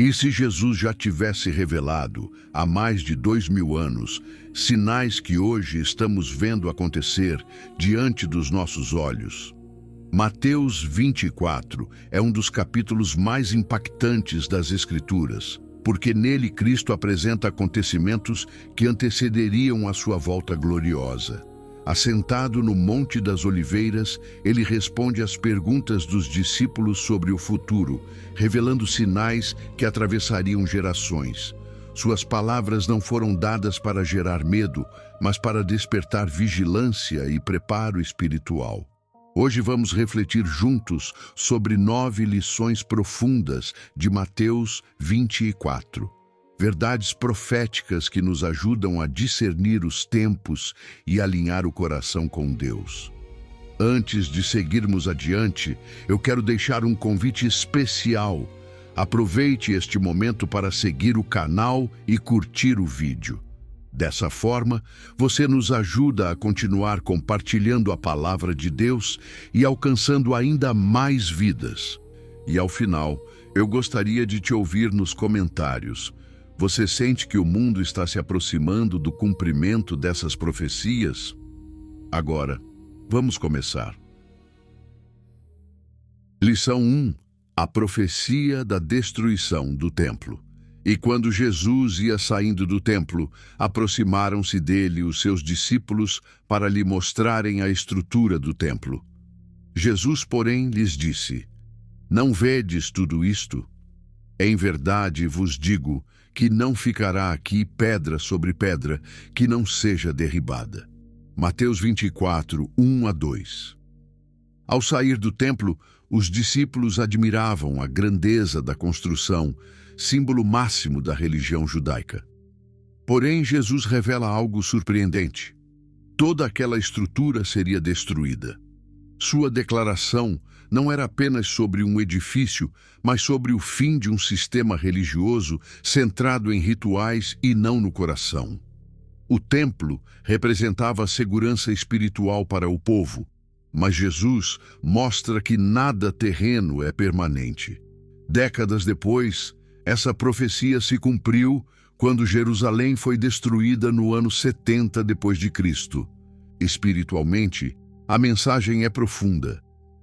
E se Jesus já tivesse revelado, há mais de 2000 anos, sinais que hoje estamos vendo acontecer diante dos nossos olhos? Mateus 24 é um dos capítulos mais impactantes das Escrituras, porque nele Cristo apresenta acontecimentos que antecederiam a sua volta gloriosa. Assentado no Monte das Oliveiras, ele responde às perguntas dos discípulos sobre o futuro, revelando sinais que atravessariam gerações. Suas palavras não foram dadas para gerar medo, mas para despertar vigilância e preparo espiritual. Hoje vamos refletir juntos sobre 9 lições profundas de Mateus 24. Verdades proféticas que nos ajudam a discernir os tempos e alinhar o coração com Deus. Antes de seguirmos adiante, eu quero deixar um convite especial. Aproveite este momento para seguir o canal e curtir o vídeo. Dessa forma, você nos ajuda a continuar compartilhando a palavra de Deus e alcançando ainda mais vidas. E ao final, eu gostaria de te ouvir nos comentários. Você sente que o mundo está se aproximando do cumprimento dessas profecias? Agora, vamos começar. Lição 1. A profecia da destruição do templo. E quando Jesus ia saindo do templo, aproximaram-se dele os seus discípulos para lhe mostrarem a estrutura do templo. Jesus, porém, lhes disse: Não vedes tudo isto? Em verdade vos digo que não ficará aqui pedra sobre pedra que não seja derribada. Mateus 24, 1-2. Ao sair do templo, os discípulos admiravam a grandeza da construção, símbolo máximo da religião judaica. Porém, Jesus revela algo surpreendente. Toda aquela estrutura seria destruída. Sua declaração não era apenas sobre um edifício, mas sobre o fim de um sistema religioso centrado em rituais e não no coração. O templo representava a segurança espiritual para o povo, mas Jesus mostra que nada terreno é permanente. Décadas depois, essa profecia se cumpriu quando Jerusalém foi destruída no ano 70 depois de Cristo. Espiritualmente, a mensagem é profunda.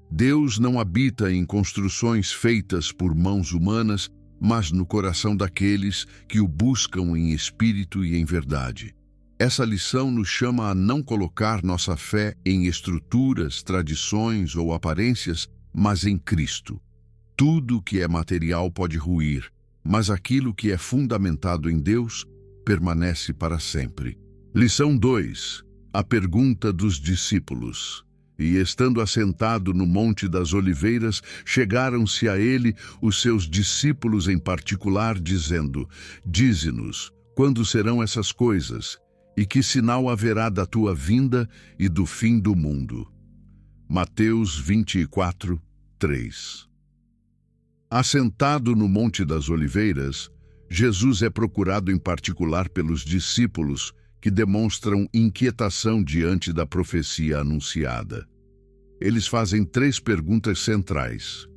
Deus não habita em construções feitas por mãos humanas, mas no coração daqueles que o buscam em espírito e em verdade. Essa lição nos chama a não colocar nossa fé em estruturas, tradições ou aparências, mas em Cristo. Tudo que é material pode ruir, mas aquilo que é fundamentado em Deus permanece para sempre. Lição 2. A pergunta dos discípulos. E estando assentado no Monte das Oliveiras, chegaram-se a ele os seus discípulos em particular, dizendo: Dize-nos, quando serão essas coisas? E que sinal haverá da tua vinda e do fim do mundo? Mateus 24, 3. Assentado no Monte das Oliveiras, Jesus é procurado em particular pelos discípulos, que demonstram inquietação diante da profecia anunciada. Eles fazem 3 perguntas centrais.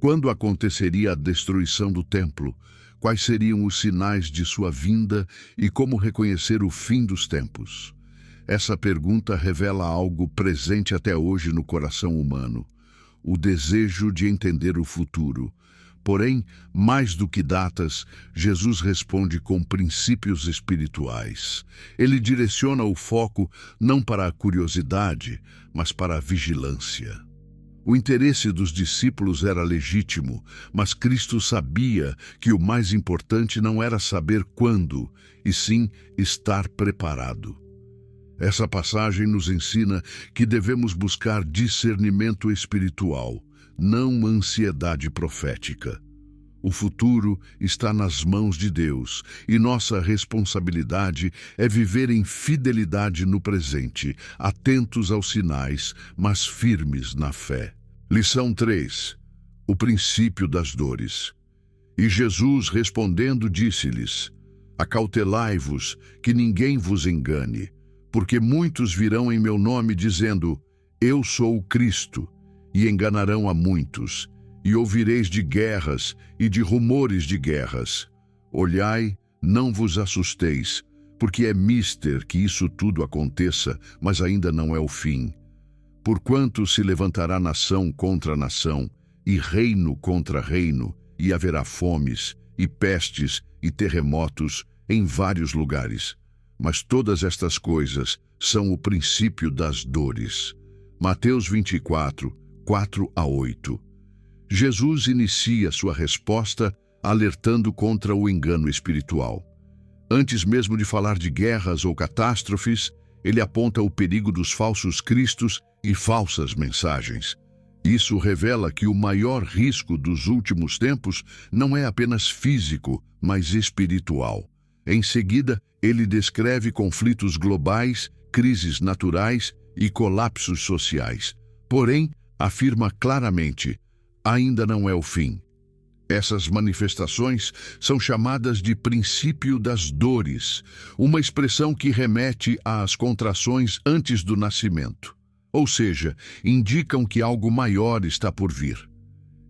Quando aconteceria a destruição do templo? Quais seriam os sinais de sua vinda e como reconhecer o fim dos tempos? Essa pergunta revela algo presente até hoje no coração humano: o desejo de entender o futuro. Porém, mais do que datas, Jesus responde com princípios espirituais. Ele direciona o foco não para a curiosidade, mas para a vigilância. O interesse dos discípulos era legítimo, mas Cristo sabia que o mais importante não era saber quando, e sim estar preparado. Essa passagem nos ensina que devemos buscar discernimento espiritual, não ansiedade profética. O futuro está nas mãos de Deus e nossa responsabilidade é viver em fidelidade no presente, atentos aos sinais, mas firmes na fé. Lição 3. O princípio das dores. E Jesus, respondendo, disse-lhes: Acautelai-vos, que ninguém vos engane, porque muitos virão em meu nome dizendo: Eu sou o Cristo, e enganarão a muitos. e ouvireis de guerras e de rumores de guerras. Olhai, não vos assusteis, porque é mister que isso tudo aconteça, mas ainda não é o fim. Porquanto se levantará nação contra nação, e reino contra reino, e haverá fomes, e pestes, e terremotos em vários lugares. Mas todas estas coisas são o princípio das dores. Mateus 24, 4-8. Jesus inicia sua resposta alertando contra o engano espiritual. Antes mesmo de falar de guerras ou catástrofes, ele aponta o perigo dos falsos cristos e falsas mensagens. Isso revela que o maior risco dos últimos tempos não é apenas físico, mas espiritual. Em seguida, ele descreve conflitos globais, crises naturais e colapsos sociais. Porém, afirma claramente: ainda não é o fim. Essas manifestações são chamadas de princípio das dores, uma expressão que remete às contrações antes do nascimento. Ou seja, indicam que algo maior está por vir.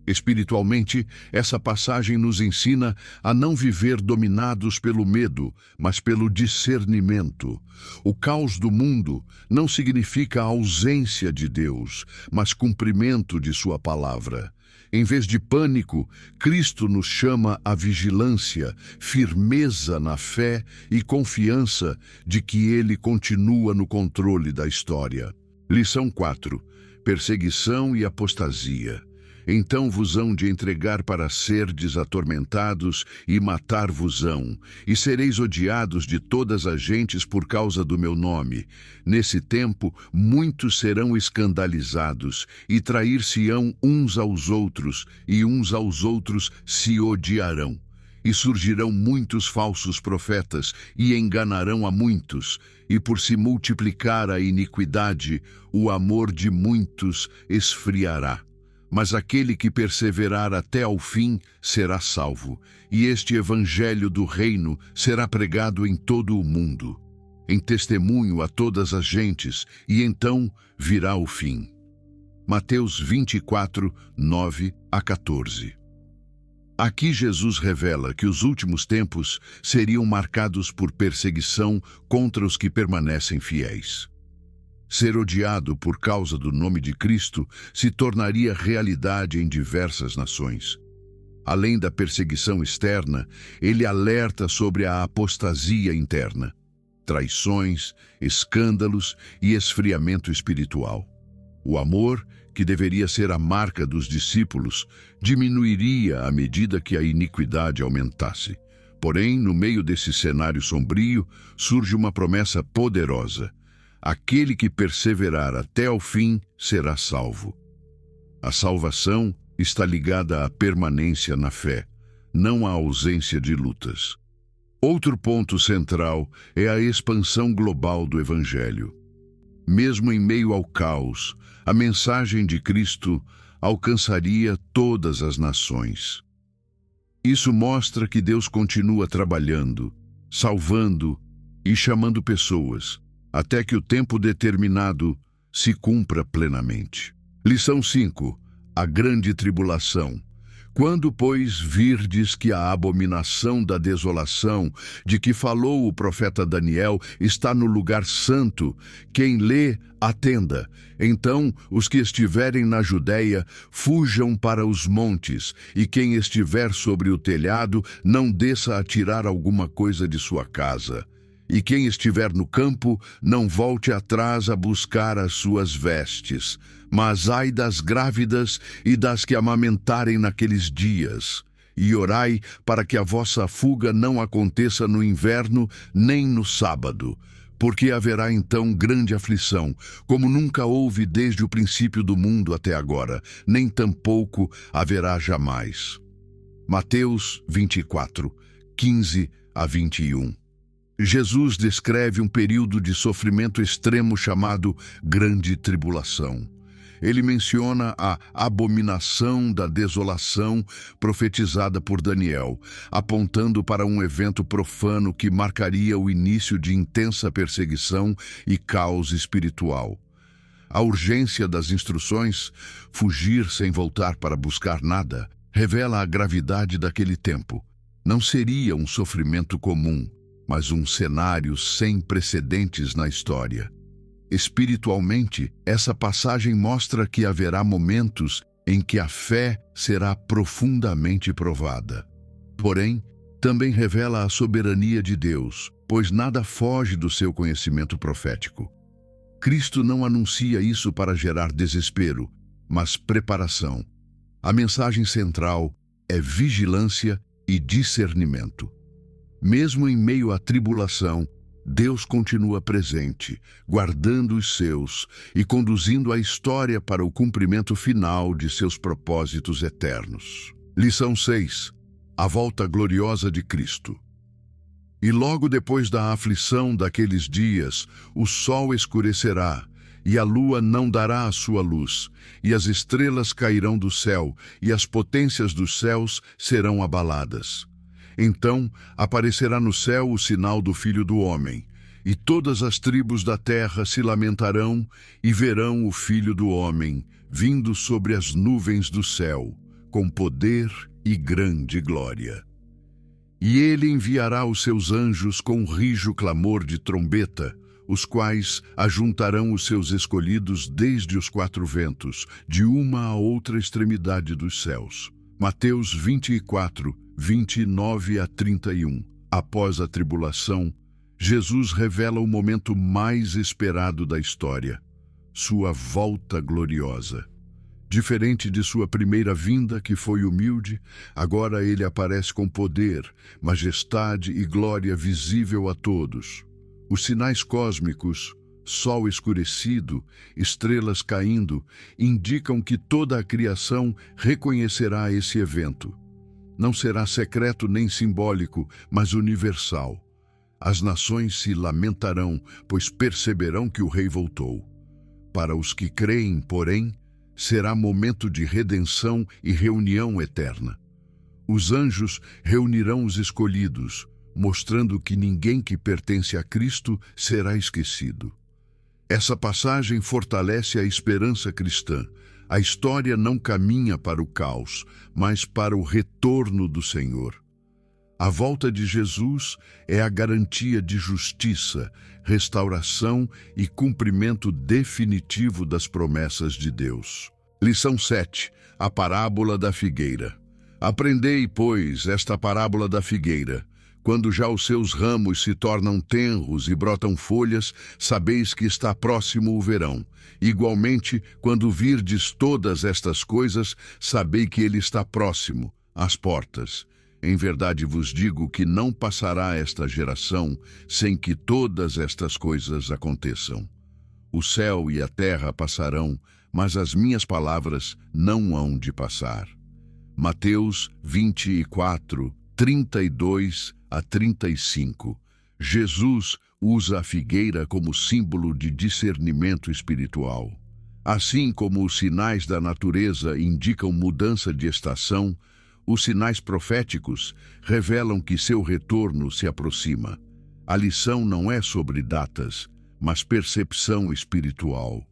Espiritualmente, essa passagem nos ensina a não viver dominados pelo medo, mas pelo discernimento. O caos do mundo não significa a ausência de Deus, mas cumprimento de sua palavra. Em vez de pânico, Cristo nos chama à vigilância, firmeza na fé e confiança de que Ele continua no controle da história. Lição 4. Perseguição e apostasia. Então vos hão de entregar para serdes atormentados e matar-vos-ão, e sereis odiados de todas as gentes por causa do meu nome. Nesse tempo, muitos serão escandalizados, e trair-se-ão uns aos outros, e uns aos outros se odiarão. E surgirão muitos falsos profetas, e enganarão a muitos, e por se multiplicar a iniquidade, o amor de muitos esfriará. Mas aquele que perseverar até ao fim será salvo, e este evangelho do reino será pregado em todo o mundo, em testemunho a todas as gentes, e então virá o fim. Mateus 24, 9-14. Aqui Jesus revela que os últimos tempos seriam marcados por perseguição contra os que permanecem fiéis. Ser odiado por causa do nome de Cristo se tornaria realidade em diversas nações. Além da perseguição externa, ele alerta sobre a apostasia interna, traições, escândalos e esfriamento espiritual. O amor, que deveria ser a marca dos discípulos, diminuiria à medida que a iniquidade aumentasse. Porém, no meio desse cenário sombrio, surge uma promessa poderosa: aquele que perseverar até ao fim será salvo. A salvação está ligada à permanência na fé, não à ausência de lutas. Outro ponto central é a expansão global do Evangelho. Mesmo em meio ao caos, a mensagem de Cristo alcançaria todas as nações. Isso mostra que Deus continua trabalhando, salvando e chamando pessoas, até que o tempo determinado se cumpra plenamente. Lição 5. A grande tribulação. Quando, pois, virdes que a abominação da desolação, de que falou o profeta Daniel, está no lugar santo, quem lê, atenda. Então, os que estiverem na Judéia, fujam para os montes, e quem estiver sobre o telhado, não desça a tirar alguma coisa de sua casa. E quem estiver no campo, não volte atrás a buscar as suas vestes. Mas ai das grávidas e das que amamentarem naqueles dias. E orai para que a vossa fuga não aconteça no inverno, nem no sábado. Porque haverá então grande aflição, como nunca houve desde o princípio do mundo até agora, nem tampouco haverá jamais. Mateus 24, 15-21. Jesus descreve um período de sofrimento extremo chamado Grande Tribulação. Ele menciona a abominação da desolação profetizada por Daniel, apontando para um evento profano que marcaria o início de intensa perseguição e caos espiritual. A urgência das instruções, fugir sem voltar para buscar nada, revela a gravidade daquele tempo. Não seria um sofrimento comum, mas um cenário sem precedentes na história. Espiritualmente, essa passagem mostra que haverá momentos em que a fé será profundamente provada. Porém, também revela a soberania de Deus, pois nada foge do seu conhecimento profético. Cristo não anuncia isso para gerar desespero, mas preparação. A mensagem central é vigilância e discernimento. Mesmo em meio à tribulação, Deus continua presente, guardando os seus e conduzindo a história para o cumprimento final de seus propósitos eternos. Lição 6. A volta gloriosa de Cristo. E logo depois da aflição daqueles dias, o sol escurecerá, e a lua não dará a sua luz, e as estrelas cairão do céu, e as potências dos céus serão abaladas. Então aparecerá no céu o sinal do Filho do Homem, e todas as tribos da terra se lamentarão e verão o Filho do Homem vindo sobre as nuvens do céu, com poder e grande glória. E ele enviará os seus anjos com rijo clamor de trombeta, os quais ajuntarão os seus escolhidos desde os quatro ventos, de uma a outra extremidade dos céus. Mateus 24, 29 a 31. Após a tribulação, Jesus revela o momento mais esperado da história, sua volta gloriosa. Diferente de sua primeira vinda, que foi humilde, agora ele aparece com poder, majestade e glória visível a todos. Os sinais cósmicos, sol escurecido, estrelas caindo, indicam que toda a criação reconhecerá esse evento. Não será secreto nem simbólico, mas universal. As nações se lamentarão, pois perceberão que o rei voltou. Para os que creem, porém, será momento de redenção e reunião eterna. Os anjos reunirão os escolhidos, mostrando que ninguém que pertence a Cristo será esquecido. Essa passagem fortalece a esperança cristã. A história não caminha para o caos, mas para o retorno do Senhor. A volta de Jesus é a garantia de justiça, restauração e cumprimento definitivo das promessas de Deus. Lição 7. A parábola da figueira. Aprendei, pois, esta parábola da figueira. Quando já os seus ramos se tornam tenros e brotam folhas, sabeis que está próximo o verão. Igualmente, quando virdes todas estas coisas, sabei que ele está próximo, às portas. Em verdade vos digo que não passará esta geração sem que todas estas coisas aconteçam. O céu e a terra passarão, mas as minhas palavras não hão de passar. Mateus 24, 32 a 35. Jesus usa a figueira como símbolo de discernimento espiritual. Assim como os sinais da natureza indicam mudança de estação, os sinais proféticos revelam que seu retorno se aproxima. A lição não é sobre datas, mas percepção espiritual.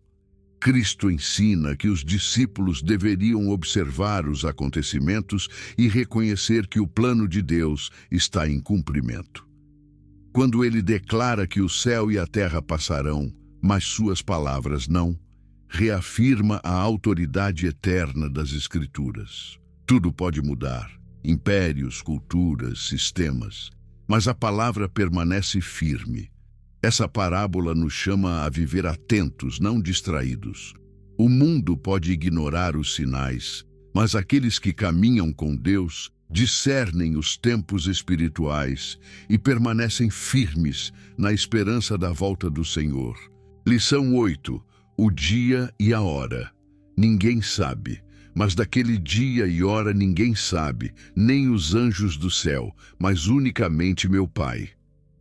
Cristo ensina que os discípulos deveriam observar os acontecimentos e reconhecer que o plano de Deus está em cumprimento. Quando ele declara que o céu e a terra passarão, mas suas palavras não, reafirma a autoridade eterna das Escrituras. Tudo pode mudar, impérios, culturas, sistemas, mas a palavra permanece firme. Essa parábola nos chama a viver atentos, não distraídos. O mundo pode ignorar os sinais, mas aqueles que caminham com Deus discernem os tempos espirituais e permanecem firmes na esperança da volta do Senhor. Lição 8. O dia e a hora. Ninguém sabe, mas daquele dia e hora ninguém sabe, nem os anjos do céu, mas unicamente meu Pai.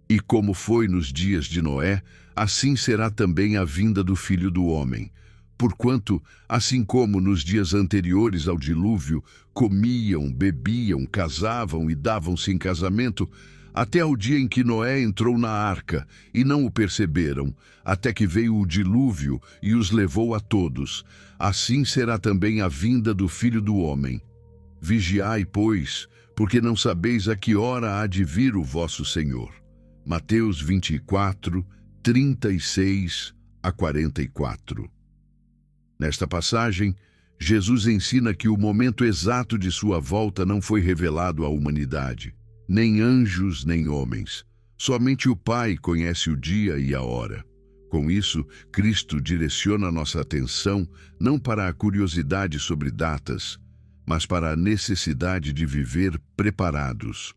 E como foi nos dias de Noé, assim será também a vinda do Filho do Homem. Porquanto, assim como nos dias anteriores ao dilúvio, comiam, bebiam, casavam e davam-se em casamento, até ao dia em que Noé entrou na arca, e não o perceberam, até que veio o dilúvio e os levou a todos. Assim será também a vinda do Filho do Homem. Vigiai, pois, porque não sabeis a que hora há de vir o vosso Senhor. Mateus 24, 36 a 44. Nesta passagem, Jesus ensina que o momento exato de sua volta não foi revelado à humanidade, nem anjos nem homens. Somente o Pai conhece o dia e a hora. Com isso, Cristo direciona nossa atenção não para a curiosidade sobre datas, mas para a necessidade de viver preparados.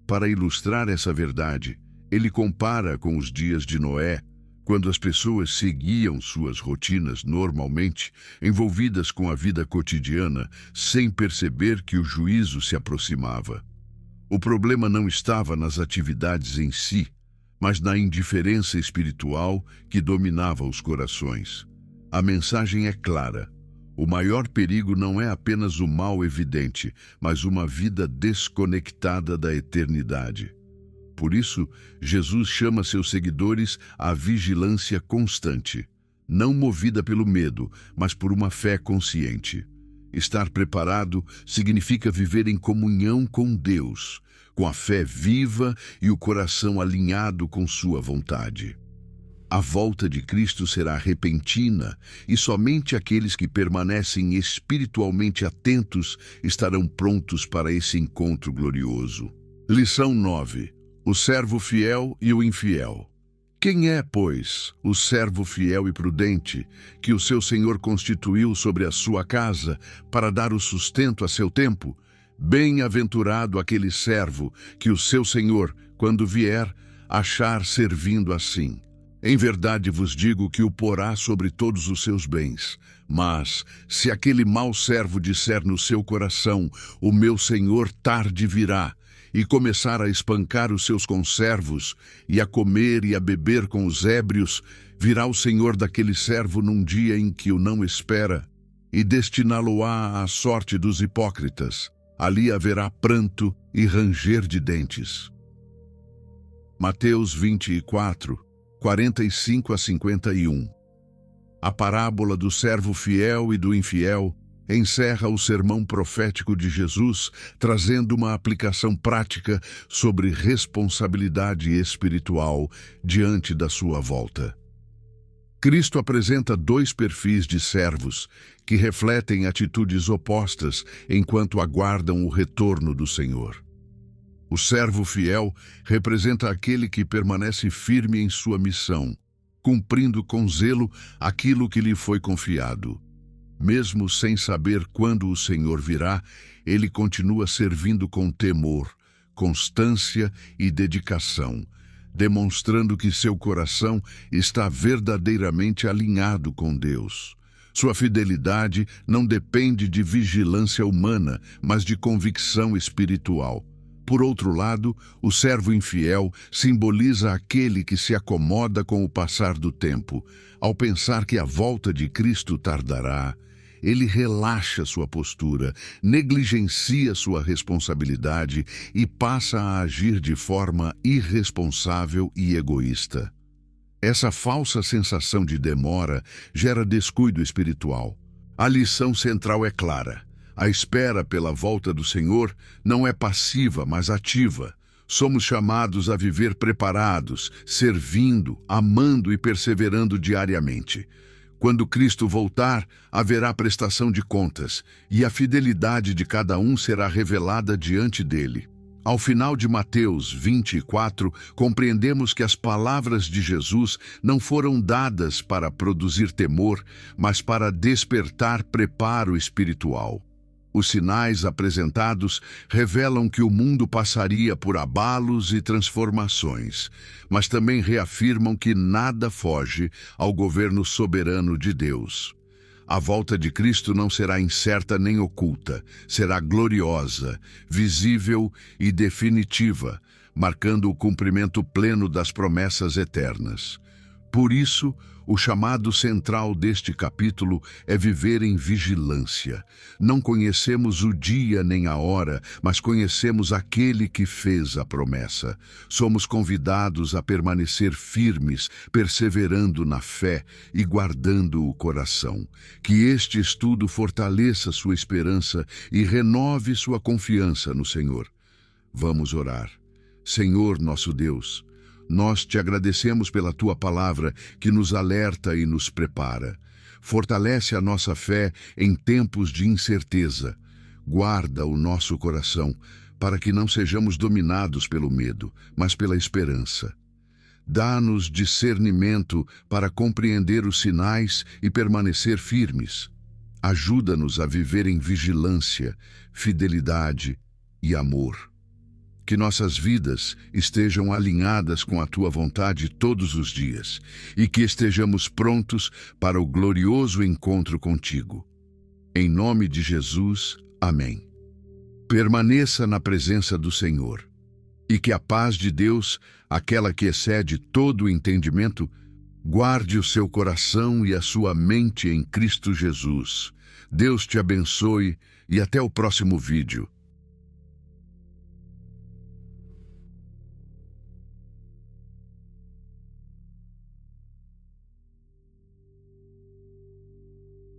Para ilustrar essa verdade, ele compara com os dias de Noé, quando as pessoas seguiam suas rotinas normalmente, envolvidas com a vida cotidiana, sem perceber que o juízo se aproximava. O problema não estava nas atividades em si, mas na indiferença espiritual que dominava os corações. A mensagem é clara. O maior perigo não é apenas o mal evidente, mas uma vida desconectada da eternidade. Por isso, Jesus chama seus seguidores à vigilância constante, não movida pelo medo, mas por uma fé consciente. Estar preparado significa viver em comunhão com Deus, com a fé viva e o coração alinhado com sua vontade. A volta de Cristo será repentina e somente aqueles que permanecem espiritualmente atentos estarão prontos para esse encontro glorioso. Lição 9. O servo fiel e o infiel. Quem é, pois, o servo fiel e prudente que o seu senhor constituiu sobre a sua casa para dar o sustento a seu tempo? Bem-aventurado aquele servo que o seu senhor, quando vier, achar servindo assim. Em verdade vos digo que o porá sobre todos os seus bens. Mas, se aquele mau servo disser no seu coração, o meu senhor tarde virá, e começar a espancar os seus conservos, e a comer e a beber com os ébrios, virá o senhor daquele servo num dia em que o não espera, e destiná-lo-á à sorte dos hipócritas. Ali haverá pranto e ranger de dentes. Mateus 24, 45 a 51. A parábola do servo fiel e do infiel encerra o sermão profético de Jesus, trazendo uma aplicação prática sobre responsabilidade espiritual diante da sua volta. Cristo apresenta dois perfis de servos que refletem atitudes opostas enquanto aguardam o retorno do Senhor. O servo fiel representa aquele que permanece firme em sua missão, cumprindo com zelo aquilo que lhe foi confiado. Mesmo sem saber quando o Senhor virá, ele continua servindo com temor, constância e dedicação, demonstrando que seu coração está verdadeiramente alinhado com Deus. Sua fidelidade não depende de vigilância humana, mas de convicção espiritual. Por outro lado, o servo infiel simboliza aquele que se acomoda com o passar do tempo. Ao pensar que a volta de Cristo tardará, ele relaxa sua postura, negligencia sua responsabilidade e passa a agir de forma irresponsável e egoísta. Essa falsa sensação de demora gera descuido espiritual. A lição central é clara. A espera pela volta do Senhor não é passiva, mas ativa. Somos chamados a viver preparados, servindo, amando e perseverando diariamente. Quando Cristo voltar, haverá prestação de contas, e a fidelidade de cada um será revelada diante dele. Ao final de Mateus 24, compreendemos que as palavras de Jesus não foram dadas para produzir temor, mas para despertar preparo espiritual. Os sinais apresentados revelam que o mundo passaria por abalos e transformações, mas também reafirmam que nada foge ao governo soberano de Deus. A volta de Cristo não será incerta nem oculta, será gloriosa, visível e definitiva, marcando o cumprimento pleno das promessas eternas. Por isso, o chamado central deste capítulo é viver em vigilância. Não conhecemos o dia nem a hora, mas conhecemos aquele que fez a promessa. Somos convidados a permanecer firmes, perseverando na fé e guardando o coração. Que este estudo fortaleça sua esperança e renove sua confiança no Senhor. Vamos orar. Senhor, nosso Deus, nós te agradecemos pela tua palavra que nos alerta e nos prepara. Fortalece a nossa fé em tempos de incerteza. Guarda o nosso coração para que não sejamos dominados pelo medo, mas pela esperança. Dá-nos discernimento para compreender os sinais e permanecer firmes. Ajuda-nos a viver em vigilância, fidelidade e amor. Que nossas vidas estejam alinhadas com a tua vontade todos os dias e que estejamos prontos para o glorioso encontro contigo. Em nome de Jesus, amém. Permaneça na presença do Senhor e que a paz de Deus, aquela que excede todo o entendimento, guarde o seu coração e a sua mente em Cristo Jesus. Deus te abençoe e até o próximo vídeo.